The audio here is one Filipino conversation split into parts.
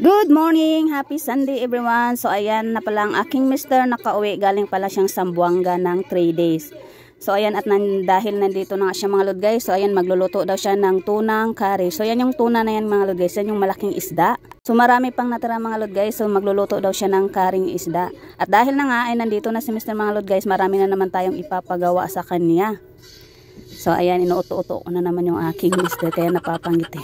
Good morning! Happy Sunday everyone! So ayan na pala ang aking mister, nakauwi. Galing pala siyang Zamboanga ng 3 days. So ayan, at dahil nandito na nga siya mga lod guys, so ayan, magluluto daw siya ng tunang curry. So yan yung tuna na yan mga lod guys, yan yung malaking isda. So marami pang natira mga lod guys, so magluluto daw siya ng curryng isda. At dahil na nga ay nandito na si mister mga lod guys, marami na naman tayong ipapagawa sa kanya. So ayan, inuuto-uto ko na naman yung aking mister, kaya napapangiti.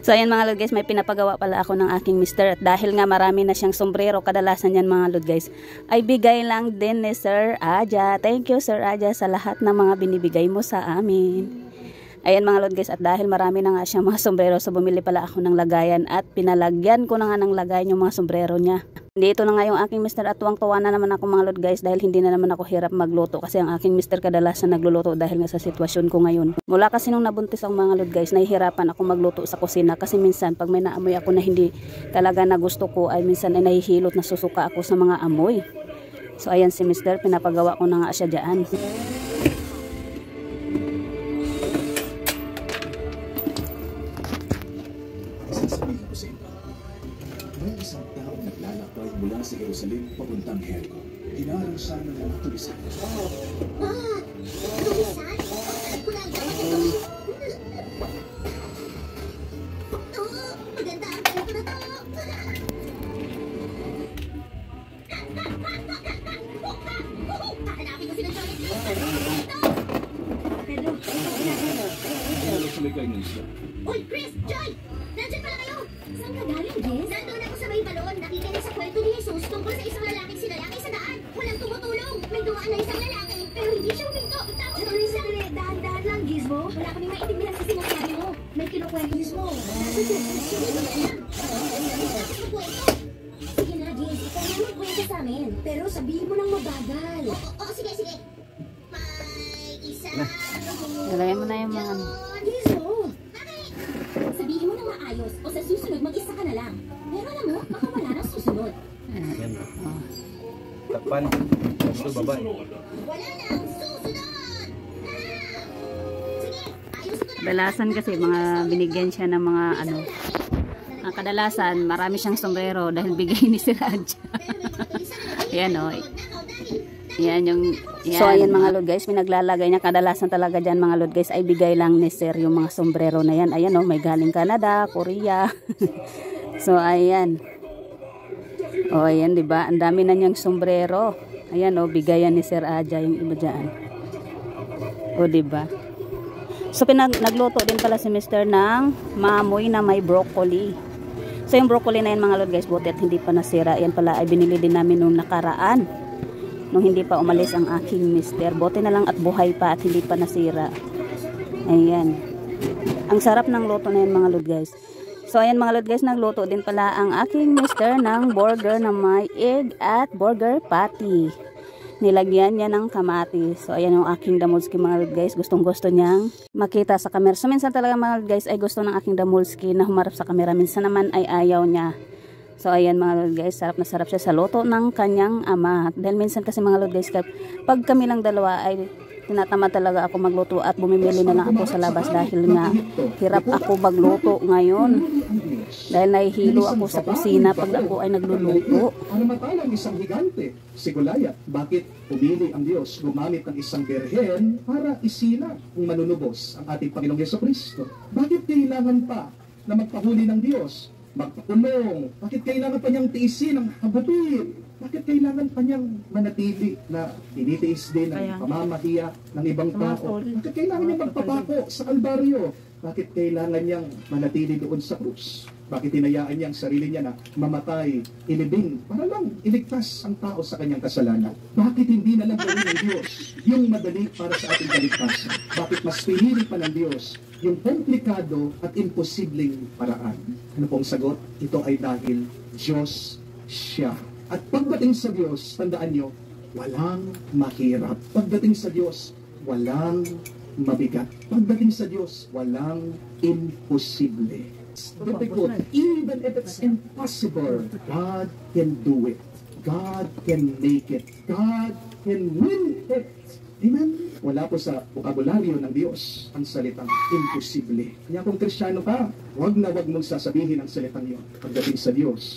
So ayan mga lod guys, may pinapagawa pala ako ng aking mister. At dahil nga marami na siyang sombrero, kadalasan yan mga lod guys, ay bigay lang din ni Sir Aja. Thank you Sir Aja sa lahat ng mga binibigay mo sa amin. Ayan mga lod guys, at dahil marami na nga siyang mga sombrero, so bumili pala ako ng lagayan at pinalagyan ko na nga ng lagayan yung mga sombrero niya. Dito na nga yung aking mister at tuwang-tuwa na naman ako mga lod guys, dahil hindi na naman ako hirap magluto kasi ang aking mister kadalasan nagluluto dahil nga sa sitwasyon ko ngayon. Mula kasi nung nabuntis ang mga lod guys, nahihirapan ako magluto sa kusina kasi minsan pag may naamoy ako na hindi talaga na gusto ko, ay minsan ay nahihilot na susuka ako sa mga amoy. So ayan si mister, pinapagawa ko na nga siya dyan. Sasabihin ko sa inyo, may isang tao naglalakbay mula sa Jerusalem papuntang Jericho. Hinarang siya ng mga tulisan. Tulisan? Maganda ang kwento na to. Hahanapin ko sila Johnny. Ano sila kayo niya? Uy, Chris! Joy! Nandiyan pala kayo! Saan ka galing, Jess? Nandun ako sa may balon. Nakikinig sa kwento ni Jesus tungkol sa isang lalaking sinalaki sa daan. Walang tumutulong. May dumaan na isang lalaki, pero hindi siya huminto. Tapos sandali, dahan-dahan lang, Gizmo. Wala kaming maintindihan sa sinasabi mo. May kinukwento mismo. Sige na, Jess. Ikaw na magkwento sa amin. Pero sabihin mo nang mabagal. Oo, sige. May isa. Lagayan mo na yung mga Gizmo! Sabihin mo na maayos o sa susunod mag-isa ka na lang. Pero alam mo, baka wala nang susunod. Yan. Tapan. Gusto baba. Wala nang susunod! Sige, ayos ko na. kadalasan kasi mga binigyan siya ng mga ano. Kadalasan marami siyang sombrero dahil bigay ni Sir Aja. Ayan o. Yan yung yan. So ayan mga lod guys, may naglalagay niya. Kadalasan talaga dyan mga lod guys ay bigay lang ni Sir yung mga sombrero na yan. Ayan o, may galing Canada, Korea. So ayan. O ayan diba, ang dami na niyang sombrero. Ayan o, bigayan ni Sir Aja yung iba dyan. O diba. So nagluto din pala si Mr. ng mamoy na may broccoli. So yung broccoli na yan mga lod guys, buti at hindi pa nasira. Yan pala ay binili din namin nung nakaraan, nung hindi pa umalis ang aking mister. Bote na lang at buhay pa at hindi pa nasira. Ayan. Ang sarap ng luto na yan mga lod guys. So ayan mga lod guys, nagluto din pala ang aking mister ng burger na may egg at burger patty. Nilagyan niya ng kamatis. So ayan yung aking damulski mga lod guys. Gustong gusto niyang makita sa camera. So minsan talaga mga lod guys ay gusto ng aking damulski na humarap sa camera. Minsan naman ay ayaw niya. So ayan mga lord guys, sarap na sarap siya sa luto ng kanyang ama. Dahil minsan kasi mga lord guys, pag kami lang dalawa ay tinatamad talaga ako magluto at bumimili na lang ako sa labas dahil nga hirap ako magluto ngayon. Dahil nahihilo ako sa kusina pag ako ay nagluluto. Namatay ang isang higante, si Goliath. Bakit pumili ang Diyos gumamit ng isang berhen para isila ang manunubos ang ating Panginoong Jesucristo? Bakit kailangan pa na magpahuli ng Diyos? Magpakulong. Bakit kailangan pa niyang tiisin ang habutin? Bakit kailangan pa niyang manatili na tinitiis din ang pamamahiya ng ibang tao? Bakit kailangan niyang magpapako sa Kalbaryo? Bakit kailangan niyang manatili doon sa krus? Bakit hinayaan niya ang sarili niya na mamatay, ilibing, para lang iligtas ang tao sa kanyang kasalanan? Bakit hindi na lang gawin ng Diyos yung madali para sa ating kaligtasan? Bakit mas pinili pa ng Diyos yung komplikado at imposibleng paraan? Ano pong sagot? Ito ay dahil Diyos siya. At pagdating sa Diyos, tandaan nyo, walang mahirap. Pagdating sa Diyos, walang mabigat. Pagdating sa Diyos, walang imposible. Even if it's impossible, God can do it. God can make it. God can win it. Amen? Wala po sa bokabularyo ng Diyos ang salitang imposible. Kaya kung Kristiyano ka, wag na wag mong sasabihin ang salitang yun pagdating sa Diyos.